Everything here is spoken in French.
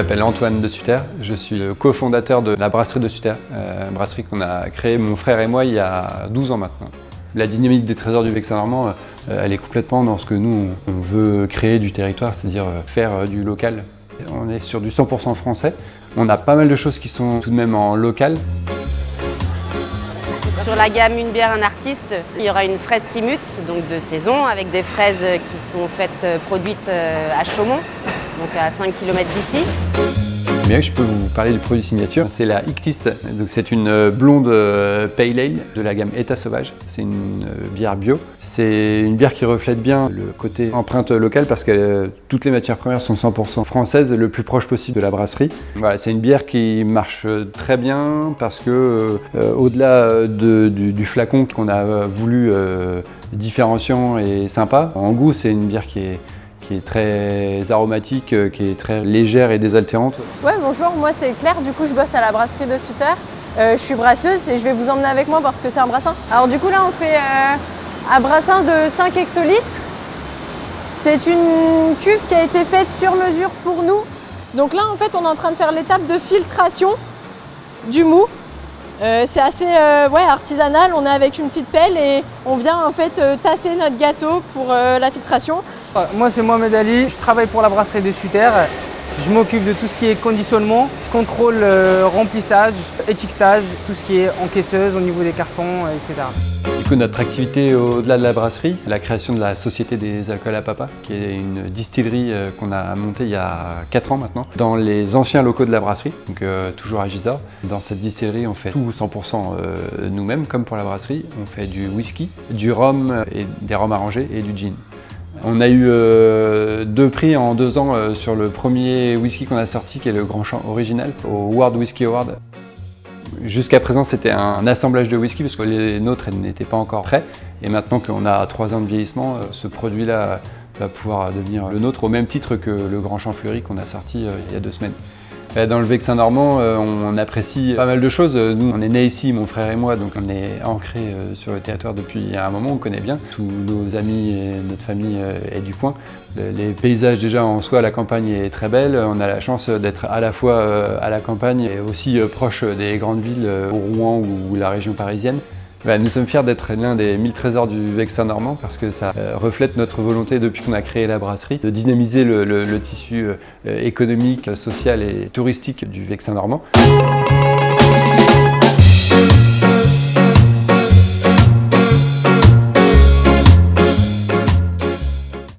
m'appelle Antoine de Sutter, je suis le cofondateur de la brasserie de Sutter, brasserie qu'on a créée mon frère et moi il y a 12 ans maintenant. La dynamique des trésors du Vexin normand, elle est complètement dans ce que nous on veut créer du territoire, c'est-à-dire faire du local. On est sur du 100% français, on a pas mal de choses qui sont tout de même en local. Sur la gamme Une bière, un artiste, il y aura une fraise Timut, donc de saison, avec des fraises qui sont produites à Chaumont, donc à 5 km d'ici. Bien, je peux vous parler du produit signature, c'est la Ictis. C'est une blonde pale ale de la gamme État sauvage. C'est une bière bio. C'est une bière qui reflète bien le côté empreinte locale parce que toutes les matières premières sont 100% françaises, le plus proche possible de la brasserie. Voilà, c'est une bière qui marche très bien parce que au-delà du flacon qu'on a voulu différenciant et sympa, en goût c'est une bière qui est très aromatique, qui est très légère et désaltérante. Ouais, bonjour, moi c'est Claire, du coup je bosse à la brasserie de Sutter. Je suis brasseuse et je vais vous emmener avec moi parce que c'est un brassin. Alors du coup là on fait un brassin de 5 hectolitres. C'est une cuve qui a été faite sur mesure pour nous. Donc là en fait on est en train de faire l'étape de filtration du mou. C'est assez artisanal, on est avec une petite pelle et on vient en fait tasser notre gâteau pour la filtration. Moi c'est Mohamed Ali, je travaille pour la brasserie de Sutter. Je m'occupe de tout ce qui est conditionnement, contrôle, remplissage, étiquetage, tout ce qui est encaisseuse au niveau des cartons, etc. Du coup, notre activité au-delà de la brasserie, la création de la Société des alcools à papa, qui est une distillerie qu'on a montée il y a 4 ans maintenant, dans les anciens locaux de la brasserie, donc toujours à Gisors. Dans cette distillerie, on fait tout 100% nous-mêmes, comme pour la brasserie. On fait du whisky, du rhum, et des rhums arrangés et du gin. On a eu 2 prix en 2 ans sur le premier whisky qu'on a sorti, qui est le Grand Champ original, au World Whisky Award. Jusqu'à présent, c'était un assemblage de whisky parce que les nôtres n'étaient pas encore prêts. Et maintenant qu'on a 3 ans de vieillissement, ce produit-là va pouvoir devenir le nôtre au même titre que le Grand Champ Fleury qu'on a sorti il y a 2 semaines. Dans le Vexin normand, on apprécie pas mal de choses. Nous, on est nés ici, mon frère et moi, donc on est ancrés sur le territoire depuis un moment, on connaît bien. Tous nos amis et notre famille est du coin. Les paysages déjà en soi, la campagne est très belle. On a la chance d'être à la fois à la campagne et aussi proche des grandes villes, Rouen ou la région parisienne. Nous sommes fiers d'être l'un des 1000 trésors du Vexin normand parce que ça reflète notre volonté depuis qu'on a créé la brasserie de dynamiser le tissu économique, social et touristique du Vexin normand.